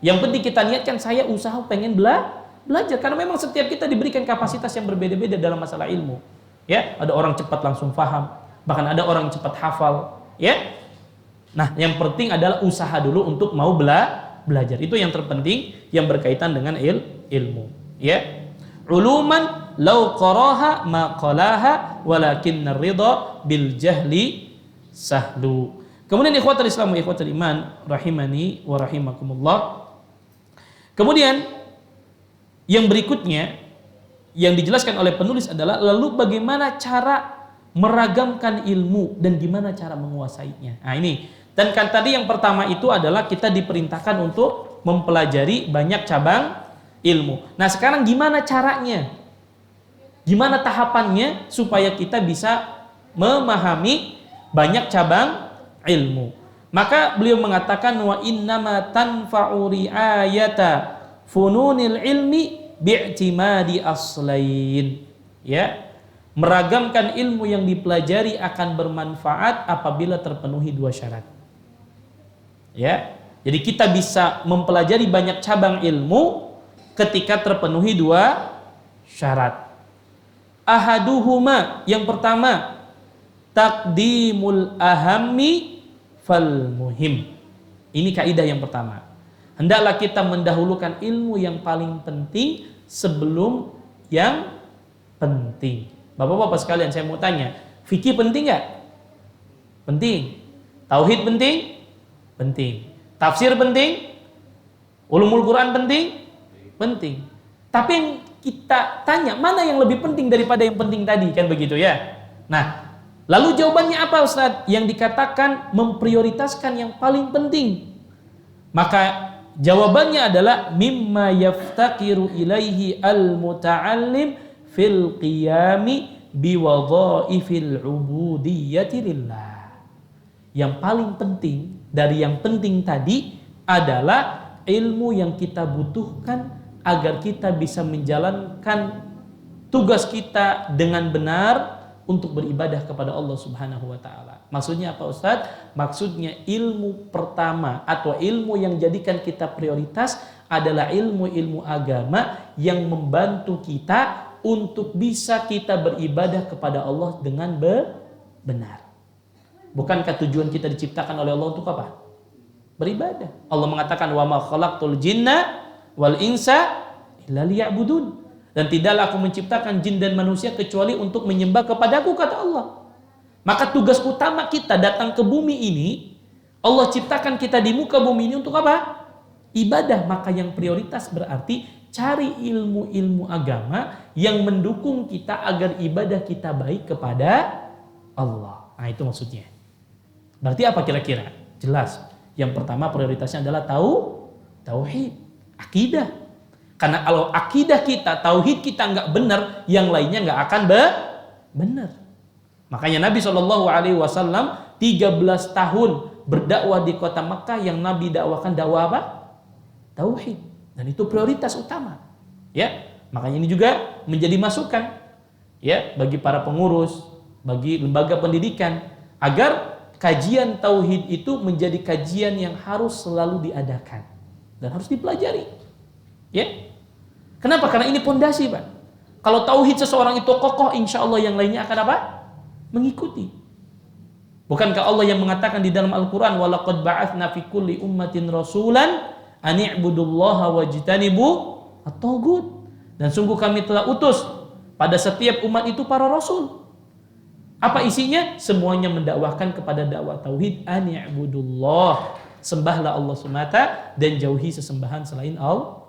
Yang penting kita niatkan saya usaha pengen belajar, karena memang setiap kita diberikan kapasitas yang berbeda-beda dalam masalah ilmu. Ya, ada orang cepat langsung paham, bahkan ada orang cepat hafal, ya. Nah, yang penting adalah usaha dulu untuk mau belajar. Itu yang terpenting yang berkaitan dengan ilmu, ya. Uluman law qaraha ma qalaha walakinnar ridha bil jahli sahlu. Kemudian ikhwatul Islam wa ikhwatul iman rahimani wa rahimakumullah. Kemudian yang berikutnya yang dijelaskan oleh penulis adalah lalu bagaimana cara meragamkan ilmu dan gimana cara menguasainya. Nah, ini. Dan kan tadi yang pertama itu adalah kita diperintahkan untuk mempelajari banyak cabang ilmu. Nah, sekarang gimana caranya? Gimana tahapannya supaya kita bisa memahami banyak cabang ilmu? Maka beliau mengatakan wa innama tanfa'u ri'ayata fununil ilmi bi'timadi aslain. Ya, meragamkan ilmu yang dipelajari akan bermanfaat apabila terpenuhi dua syarat. Ya, jadi kita bisa mempelajari banyak cabang ilmu ketika terpenuhi dua syarat. Ahaduhuma, yang pertama, taqdimul ahammi fal muhim. Ini kaidah yang pertama. Hendaklah kita mendahulukan ilmu yang paling penting sebelum yang penting. Bapak-bapak sekalian, saya mau tanya, fikih penting nggak? Penting. Tauhid penting? Penting. Tafsir penting? Ulumul Quran penting? Penting. Tapi yang kita tanya, mana yang lebih penting daripada yang penting tadi, kan begitu ya? Nah, lalu jawabannya apa Ustaz? Yang dikatakan memprioritaskan yang paling penting. Maka jawabannya adalah mimma yaftaqiru ilaihi al-muta'allim fil qiyami biwadhaifil ubudiyyati lillah. Yang paling penting dari yang penting tadi adalah ilmu yang kita butuhkan agar kita bisa menjalankan tugas kita dengan benar untuk beribadah kepada Allah Subhanahu wa taala. Maksudnya apa Ustaz? Maksudnya ilmu pertama atau ilmu yang jadikan kita prioritas adalah ilmu-ilmu agama yang membantu kita untuk bisa kita beribadah kepada Allah dengan benar. Bukankah tujuan kita diciptakan oleh Allah untuk apa? Beribadah. Allah mengatakan wa ma khalaqtul jinna wal insa illa liya'budun. Dan tidaklah aku menciptakan jin dan manusia kecuali untuk menyembah kepadaku, kata Allah. Maka tugas utama kita datang ke bumi ini, Allah ciptakan kita di muka bumi ini untuk apa? Ibadah. Maka yang prioritas berarti cari ilmu-ilmu agama yang mendukung kita agar ibadah kita baik kepada Allah. Nah itu maksudnya. Berarti apa kira-kira? Jelas. Yang pertama prioritasnya adalah tauhid, akidah. Karena kalau akidah kita, tauhid kita nggak benar, yang lainnya nggak akan benar. Makanya Nabi SAW 13 tahun berdakwah di kota Mekah, yang Nabi dakwakan dakwah apa? Tauhid. Dan itu prioritas utama. Ya, makanya ini juga menjadi masukan ya bagi para pengurus, bagi lembaga pendidikan agar kajian tauhid itu menjadi kajian yang harus selalu diadakan dan harus dipelajari. Ya. Kenapa? Karena ini pondasi, Pak. Kalau tauhid seseorang itu kokoh, insya Allah yang lainnya akan apa? Mengikuti. Bukankah Allah yang mengatakan di dalam Al-Quran, وَلَقَدْ بَعَثْنَا فِي كُلِّ أُمَّةٍ رَسُولًا أَنِ اعْبُدُوا اللَّهَ وَاجْتَنِبُوا الطَّاغُوتَ. Dan sungguh kami telah utus pada setiap umat itu para rasul. Apa isinya? Semuanya mendakwahkan kepada dakwah tauhid, أَنِ اعْبُدُوا اللَّهَ. Sembahlah Allah semata dan jauhi sesembahan selain Allah.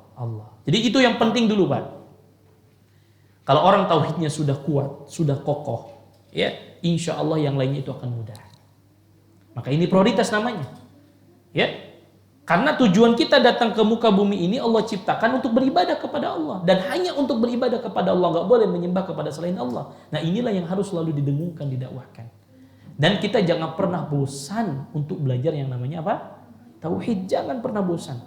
Jadi itu yang penting dulu, Pak. Kalau orang tauhidnya sudah kuat, sudah kokoh, ya, insya Allah yang lainnya itu akan mudah. Maka ini prioritas namanya, ya. Karena tujuan kita datang ke muka bumi ini Allah ciptakan untuk beribadah kepada Allah dan hanya untuk beribadah kepada Allah, nggak boleh menyembah kepada selain Allah. Nah inilah yang harus selalu didengungkan, didakwahkan. Dan kita jangan pernah bosan untuk belajar yang namanya apa? Tauhid. Jangan pernah bosan,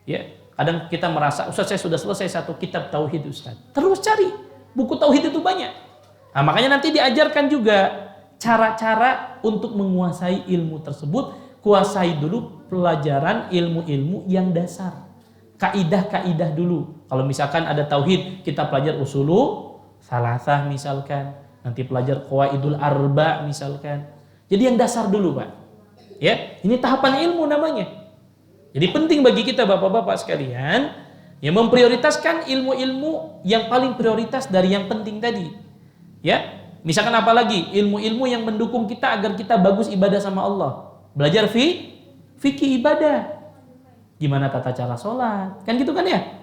ya. Kadang kita merasa, Ustaz saya sudah selesai satu kitab tauhid Ustaz. Terus cari, buku tauhid itu banyak. Nah, makanya nanti diajarkan juga cara-cara untuk menguasai ilmu tersebut. Kuasai dulu pelajaran ilmu-ilmu yang dasar. Kaidah-kaidah dulu. Kalau misalkan ada tauhid, kita pelajar usulu salasah misalkan. Nanti pelajar qawaidul arba misalkan. Jadi yang dasar dulu, Pak. Ya, ini tahapan ilmu namanya. Jadi penting bagi kita bapak-bapak sekalian yang memprioritaskan ilmu-ilmu yang paling prioritas dari yang penting tadi. Ya, misalkan apa lagi? Ilmu-ilmu yang mendukung kita agar kita bagus ibadah sama Allah. Belajar fikih ibadah. Gimana tata cara sholat? Kan gitu kan ya?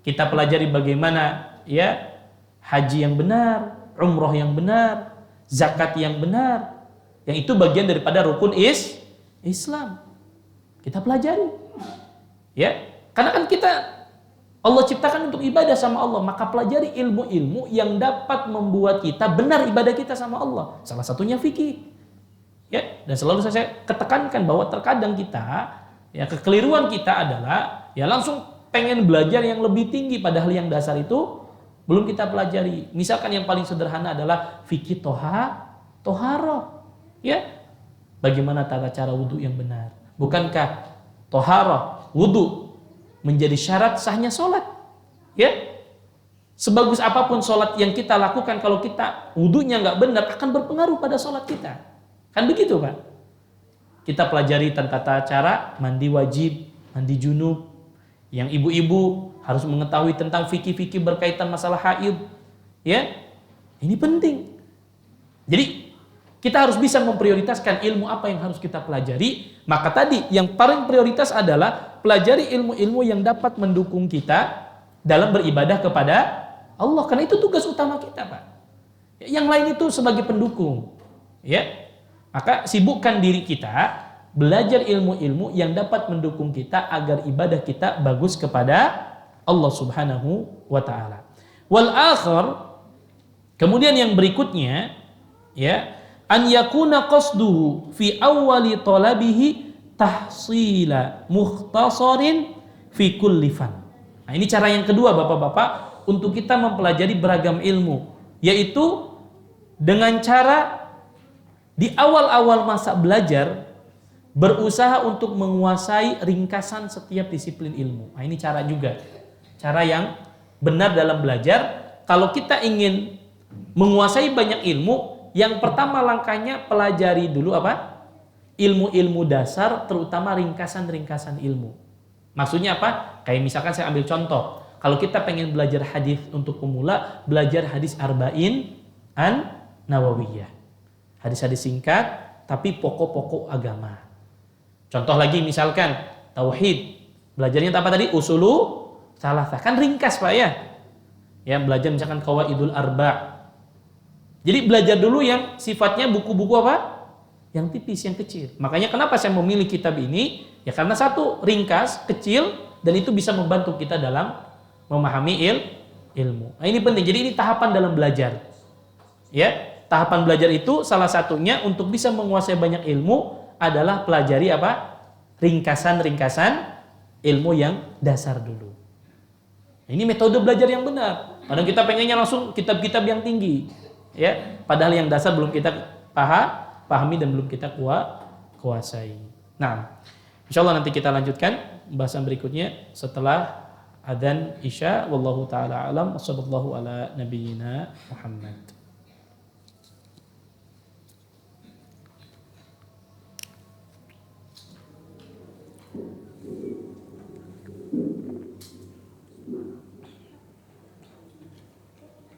Kita pelajari bagaimana ya haji yang benar, umroh yang benar, zakat yang benar. Yang itu bagian daripada rukun Islam. Kita pelajari, ya, karena kan kita Allah ciptakan untuk ibadah sama Allah, maka pelajari ilmu-ilmu yang dapat membuat kita benar ibadah kita sama Allah. Salah satunya fikih, ya, dan selalu saya ketekankan bahwa terkadang kita, ya, kekeliruan kita adalah, ya, langsung pengen belajar yang lebih tinggi, padahal yang dasar itu belum kita pelajari. Misalkan yang paling sederhana adalah fikih toharoh, ya, bagaimana tata cara wudhu yang benar. Bukankah toharah, wudu menjadi syarat sahnya sholat? Ya, sebagus apapun sholat yang kita lakukan, kalau kita wudunya nggak benar akan berpengaruh pada sholat kita. Kan begitu, Pak? Kita pelajari tentang tata cara mandi wajib, mandi junub. Yang ibu-ibu harus mengetahui tentang fikih-fikih berkaitan masalah haid. Ya, ini penting. Jadi kita harus bisa memprioritaskan ilmu apa yang harus kita pelajari. Maka tadi yang paling prioritas adalah pelajari ilmu-ilmu yang dapat mendukung kita dalam beribadah kepada Allah. Karena itu tugas utama kita, Pak. Yang lain itu sebagai pendukung. Ya. Maka sibukkan diri kita belajar ilmu-ilmu yang dapat mendukung kita agar ibadah kita bagus kepada Allah Subhanahu wa taala. Wal akhar, kemudian yang berikutnya, ya, an yakuna qasduhu fi awwali talabihi tahsila mukhtasarin fi kulli fan. Nah, ini cara yang kedua Bapak-bapak untuk kita mempelajari beragam ilmu, yaitu dengan cara di awal-awal masa belajar berusaha untuk menguasai ringkasan setiap disiplin ilmu. Nah, ini cara juga. Cara yang benar dalam belajar. Kalau kita ingin menguasai banyak ilmu, yang pertama langkahnya pelajari dulu apa? Ilmu-ilmu dasar, terutama ringkasan-ringkasan ilmu. Maksudnya apa? Kayak misalkan saya ambil contoh. Kalau kita pengen belajar hadis untuk pemula, belajar hadis arba'in an-nawawiyah. Hadis-hadis singkat, tapi pokok-pokok agama. Contoh lagi misalkan, tauhid. Belajarnya apa tadi? Usulu salasah. Kan ringkas Pak ya? Ya, belajar misalkan qawaidul arba'. Jadi belajar dulu yang sifatnya buku-buku apa? Yang tipis, yang kecil. Makanya kenapa saya memilih kitab ini? Ya karena satu, ringkas, kecil, dan itu bisa membantu kita dalam memahami ilmu. Nah, ini penting. Jadi ini tahapan dalam belajar. Ya. Tahapan belajar itu salah satunya untuk bisa menguasai banyak ilmu adalah pelajari apa? Ringkasan-ringkasan ilmu yang dasar dulu. Ini metode belajar yang benar. Kadang kita pengennya langsung kitab-kitab yang tinggi, ya. Padahal yang dasar belum kita pahami dan belum kita kuasai. Nah, insya Allah nanti kita lanjutkan pembahasan berikutnya setelah adzan Isya. Wallahu taala alam. Wassallallahu ala nabiyyina Muhammad.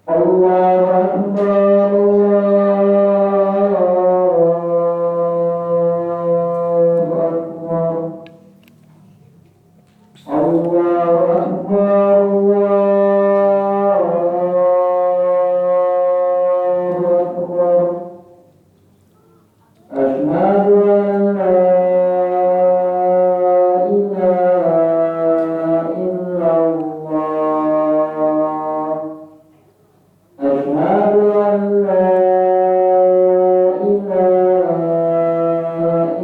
Allahu Akbar, Allahu Akbar, Allahu Akbar. Asyhadu an la ilaha illallah. Asyhadu an la ilaha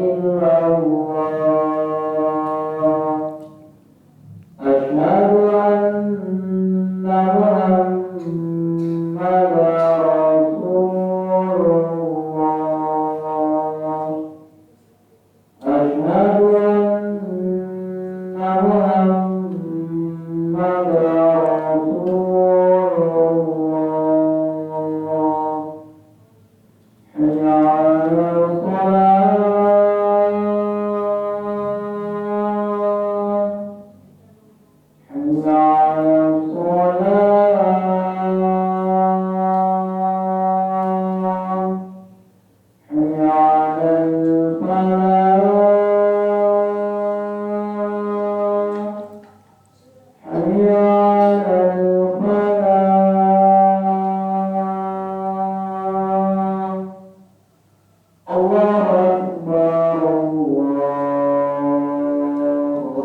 illallah. Asyhadu anna Muhammadar Rasulullah. Asyhadu anna Muhammadar Rasulullah. Hayya 'alal shalah. Hayya 'alal shalah. Hayya 'alal falah. Hayya 'alal falah. Allahu Akbar, Allahu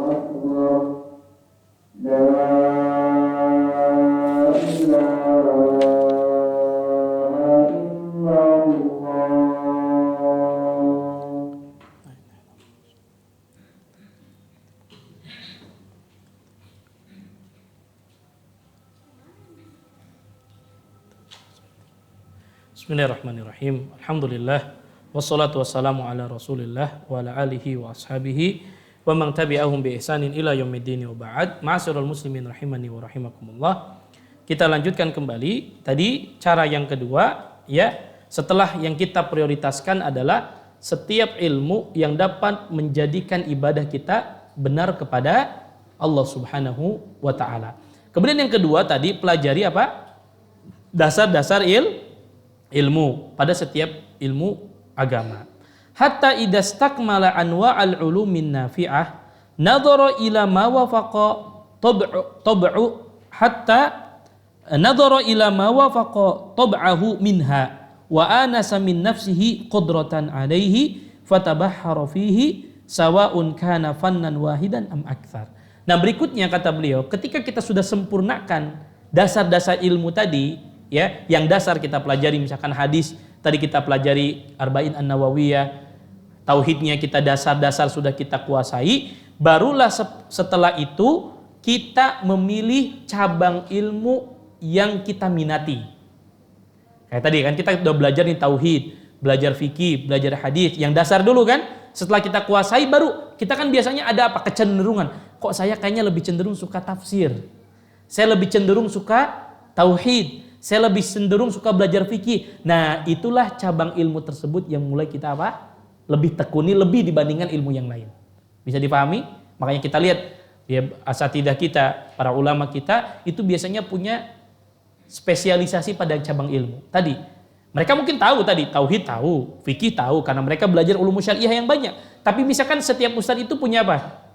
Akbar. La ilaha illallah. Bismillahirrahmanirrahim. Alhamdulillah. Wassalatu wassalamu ala Rasulillah wa ala alihi wa ashabihi wa man tabi'ahum bi ihsanin ila yaumiddin wa ba'd. Ma'asyiral muslimin rahimani wa rahimakumullah. Kita lanjutkan kembali. Tadi cara yang kedua, ya, setelah yang kita prioritaskan adalah setiap ilmu yang dapat menjadikan ibadah kita benar kepada Allah Subhanahu wa taala. Kemudian yang kedua tadi pelajari apa? Dasar-dasar ilmu pada setiap ilmu agama. Hatta idastakmala anwa'al ulumin nafi'ah nadhara ila ma wafaqa tab'u hatta nadhara ila ma wafaqa tab'ahu minha wa anasa min nafsihi qudratan alaihi fatabahhara fihi sawa'un kana fannan wahidan am aktsar. Nah, berikutnya kata beliau, ketika kita sudah sempurnakan dasar-dasar ilmu tadi, ya, yang dasar kita pelajari misalkan hadis, tadi kita pelajari Arba'in An-Nawawiyah, tauhidnya kita dasar-dasar sudah kita kuasai, barulah setelah itu kita memilih cabang ilmu yang kita minati. Kayak tadi kan kita udah belajar nih tauhid, belajar fikih, belajar hadis, yang dasar dulu kan. Setelah kita kuasai baru kita kan biasanya ada apa? Kecenderungan. Kok saya kayaknya lebih cenderung suka tafsir. Saya lebih cenderung suka tauhid. Saya lebih cenderung suka belajar fikih. Nah, itulah cabang ilmu tersebut yang mulai kita apa? Lebih tekuni lebih dibandingkan ilmu yang lain. Bisa dipahami? Makanya kita lihat ya, asatidah kita, para ulama kita itu biasanya punya spesialisasi pada cabang ilmu. Tadi mereka mungkin tahu tadi, tauhid tahu, fikih tahu, karena mereka belajar ulum syariah yang banyak. Tapi misalkan setiap ustadz itu punya apa?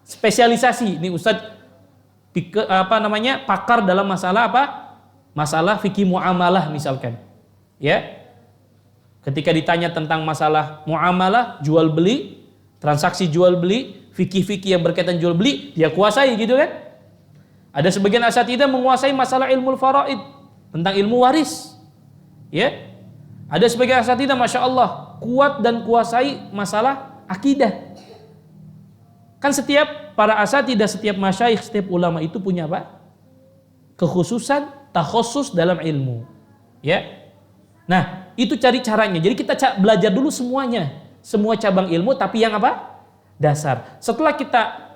Spesialisasi. Ini ustadz pakar dalam masalah apa? Masalah fikih muamalah misalkan. Ya. Ketika ditanya tentang masalah muamalah, jual beli, transaksi jual beli, fikih-fikih yang berkaitan jual beli, dia kuasai gitu kan? Ada sebagian asatidah menguasai masalah ilmu faraid, tentang ilmu waris. Ya, ada sebagian asatidah masya Allah kuat dan kuasai masalah akidah. Kan setiap para asatidah, setiap masyayikh, setiap ulama itu punya apa? Kekhususan, takhusus dalam ilmu. Ya, nah itu cari caranya. Jadi kita belajar dulu semuanya, semua cabang ilmu, tapi yang apa? Dasar. Setelah kita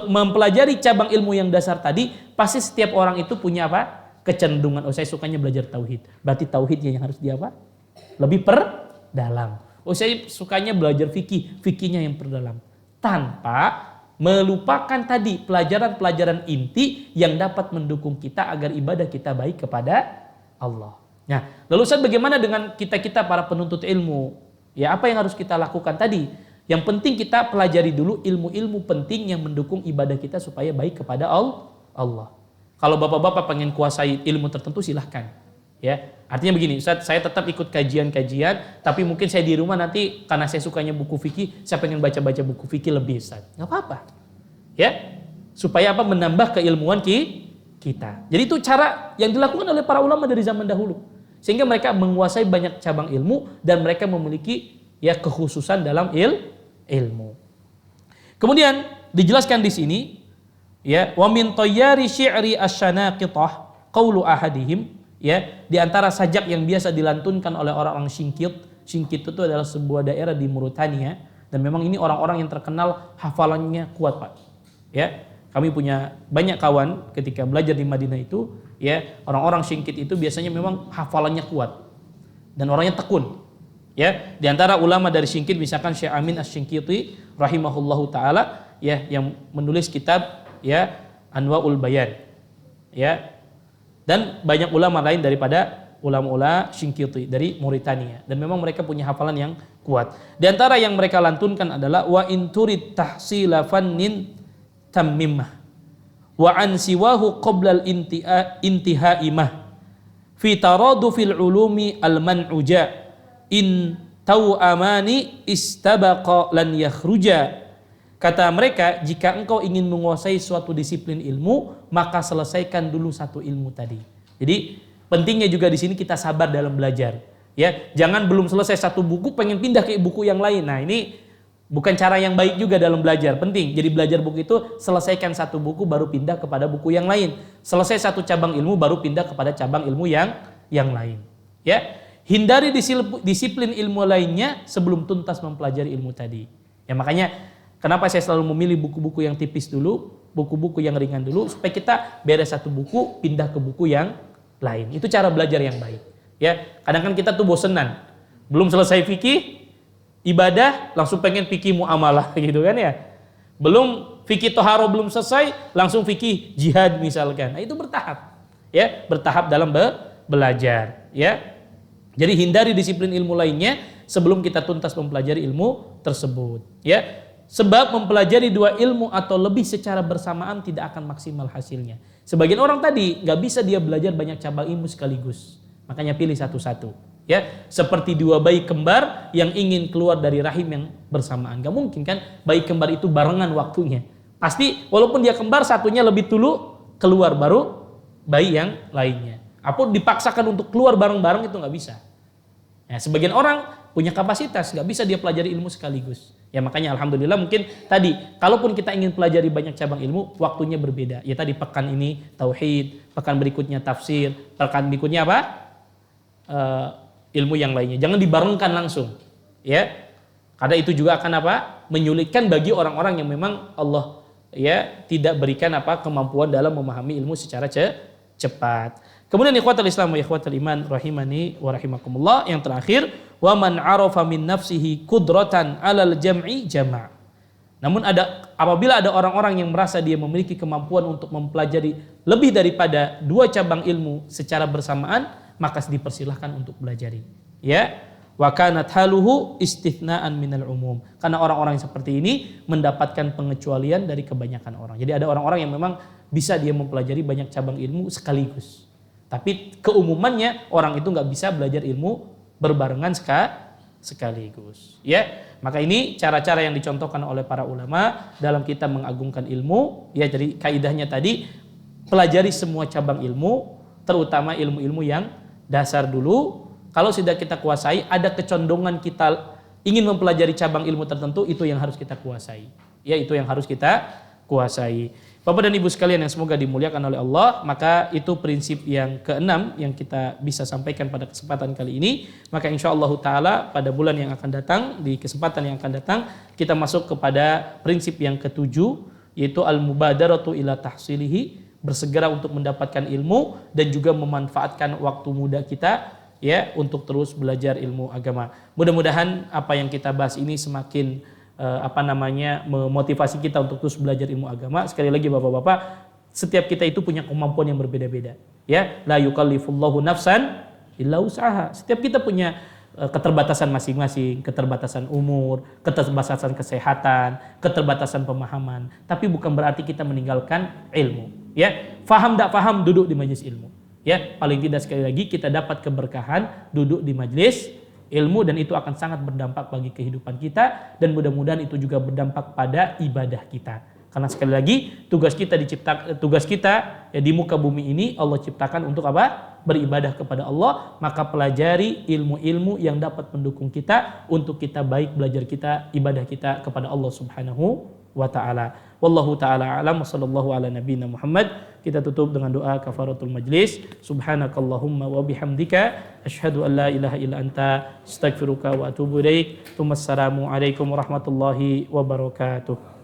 mempelajari cabang ilmu yang dasar tadi, pasti setiap orang itu punya apa? Kecenderungan, oh saya sukanya belajar tauhid. Berarti tauhidnya yang harus dia apa? Lebih perdalam. Oh saya sukanya belajar fikih, fikihnya yang perdalam. Tanpa melupakan tadi pelajaran-pelajaran inti yang dapat mendukung kita agar ibadah kita baik kepada Allah. Nah, lalu Ustaz bagaimana dengan kita-kita para penuntut ilmu? Ya, apa yang harus kita lakukan tadi? Yang penting kita pelajari dulu ilmu-ilmu penting yang mendukung ibadah kita supaya baik kepada Allah. Kalau bapak-bapak pengen kuasai ilmu tertentu silahkan. Ya, artinya begini, Ustaz, saya tetap ikut kajian-kajian, tapi mungkin saya di rumah nanti karena saya sukanya buku fikih, saya pengen baca-baca buku fikih lebih, Ustaz. Nggak apa-apa. Ya, supaya apa? Menambah keilmuan kita. Jadi itu cara yang dilakukan oleh para ulama dari zaman dahulu. Sehingga mereka menguasai banyak cabang ilmu dan mereka memiliki ya kekhususan dalam ilmu. Kemudian dijelaskan di sini ya, wa min tayyari syi'ri asy-syanaqithah qaulu ahadihim, ya, di antara sajak yang biasa dilantunkan oleh orang-orang Syingkit. Syingkit itu adalah sebuah daerah di Mauritania dan memang ini orang-orang yang terkenal hafalannya kuat, Pak. Ya, kami punya banyak kawan ketika belajar di Madinah itu, ya, orang-orang Syingkit itu biasanya memang hafalannya kuat dan orangnya tekun. Ya, di antara ulama dari Syingkit misalkan Syekh Amin Asy-Syingkiti rahimahullahu taala, ya, yang menulis kitab ya Anwaul Bayan, ya, dan banyak ulama lain daripada ulama-ulama Syingkiti dari Mauritania, dan memang mereka punya hafalan yang kuat. Di antara yang mereka lantunkan adalah wa inturid tahsila fannin tammimah wa an siwahu qabla al-intihaimah fi taradufil ulumi al-man'uja in tau'amani istabaqa lan yakhruja. Kata mereka, jika engkau ingin menguasai suatu disiplin ilmu, maka selesaikan dulu satu ilmu tadi. Jadi pentingnya juga di sini kita sabar dalam belajar. Ya, jangan belum selesai satu buku pengen pindah ke buku yang lain. Nah, ini bukan cara yang baik juga dalam belajar. Penting. Jadi belajar buku itu selesaikan satu buku baru pindah kepada buku yang lain. Selesai satu cabang ilmu baru pindah kepada cabang ilmu yang lain. Ya, hindari disiplin ilmu lainnya sebelum tuntas mempelajari ilmu tadi. Ya, makanya kenapa saya selalu memilih buku-buku yang tipis dulu, buku-buku yang ringan dulu, supaya kita beres satu buku, pindah ke buku yang lain. Itu cara belajar yang baik. Ya, kadang kan kita tuh bosenan. Belum selesai fikih, ibadah, langsung pengen fikih muamalah gitu kan ya. Belum fikih toharo belum selesai, langsung fikih jihad misalkan. Nah, itu bertahap. Ya, bertahap dalam belajar. Ya, jadi hindari disiplin ilmu lainnya sebelum kita tuntas mempelajari ilmu tersebut. Ya. Sebab mempelajari dua ilmu atau lebih secara bersamaan tidak akan maksimal hasilnya. Sebagian orang tadi nggak bisa dia belajar banyak cabang ilmu sekaligus. Makanya pilih satu-satu. Ya, seperti dua bayi kembar yang ingin keluar dari rahim yang bersamaan. Gak mungkin kan bayi kembar itu barengan waktunya. Pasti walaupun dia kembar, satunya lebih dulu keluar baru bayi yang lainnya. Apa dipaksakan untuk keluar bareng-bareng itu nggak bisa. Ya, sebagian orang punya kapasitas, nggak bisa dia pelajari ilmu sekaligus. Ya makanya alhamdulillah mungkin tadi, kalaupun kita ingin pelajari banyak cabang ilmu, waktunya berbeda. Ya tadi pekan ini tauhid, pekan berikutnya tafsir, pekan berikutnya apa? Ilmu yang lainnya. Jangan dibarengkan langsung. Ya, karena itu juga akan apa? Menyulitkan bagi orang-orang yang memang Allah ya tidak berikan apa kemampuan dalam memahami ilmu secara cepat. Kemudian ikhwatul Islam wa ikhwatul iman rahimani wa rahimakumullah, yang terakhir, wa man arafa min nafsihi qudratan 'alal jam'i jama'. Namun apabila ada orang-orang yang merasa dia memiliki kemampuan untuk mempelajari lebih daripada dua cabang ilmu secara bersamaan, maka dipersilahkan untuk belajari. Ya, wa kanat haluhu istithna'an minal umum. Karena orang-orang seperti ini mendapatkan pengecualian dari kebanyakan orang. Jadi ada orang-orang yang memang bisa dia mempelajari banyak cabang ilmu sekaligus. Tapi keumumannya orang itu nggak bisa belajar ilmu berbarengan sekaligus. Ya, maka ini cara-cara yang dicontohkan oleh para ulama dalam kita mengagungkan ilmu. Ya, jadi kaidahnya tadi pelajari semua cabang ilmu, terutama ilmu-ilmu yang dasar dulu. Kalau sudah kita kuasai, ada kecondongan kita ingin mempelajari cabang ilmu tertentu, itu yang harus kita kuasai. Ya, itu yang harus kita kuasai. Bapak dan Ibu sekalian yang semoga dimuliakan oleh Allah, maka itu prinsip yang keenam yang kita bisa sampaikan pada kesempatan kali ini. Maka insyaallah ta'ala pada bulan yang akan datang, di kesempatan yang akan datang, kita masuk kepada prinsip yang ketujuh, yaitu al-mubadaratu ila tahsilihi, bersegera untuk mendapatkan ilmu dan juga memanfaatkan waktu muda kita ya untuk terus belajar ilmu agama. Mudah-mudahan apa yang kita bahas ini semakin memotivasi kita untuk terus belajar ilmu agama. Sekali lagi Bapak-bapak, setiap kita itu punya kemampuan yang berbeda-beda. Ya, la yukallifullahu nafsan illa usaha. Setiap kita punya keterbatasan masing-masing, keterbatasan umur, keterbatasan kesehatan, keterbatasan pemahaman. Tapi bukan berarti kita meninggalkan ilmu. Ya, faham tak faham duduk di majelis ilmu. Ya, paling tidak sekali lagi kita dapat keberkahan duduk di majelis ilmu, dan itu akan sangat berdampak bagi kehidupan kita, dan mudah-mudahan itu juga berdampak pada ibadah kita. Karena sekali lagi tugas kita ya di muka bumi ini Allah ciptakan untuk apa? Beribadah kepada Allah. Maka pelajari ilmu-ilmu yang dapat mendukung kita untuk kita baik belajar kita, ibadah kita kepada Allah Subhanahu wa ta'ala. Wallahu ta'ala a'lam wa sallallahu ala nabiyina Muhammad. Kita tutup dengan doa kafaratul majlis. Subhanakallahumma wa bihamdika asyhadu an la ilaha illa anta astaghfiruka wa atubu ilaik. Wassalamu alaikum warahmatullahi wabarakatuh.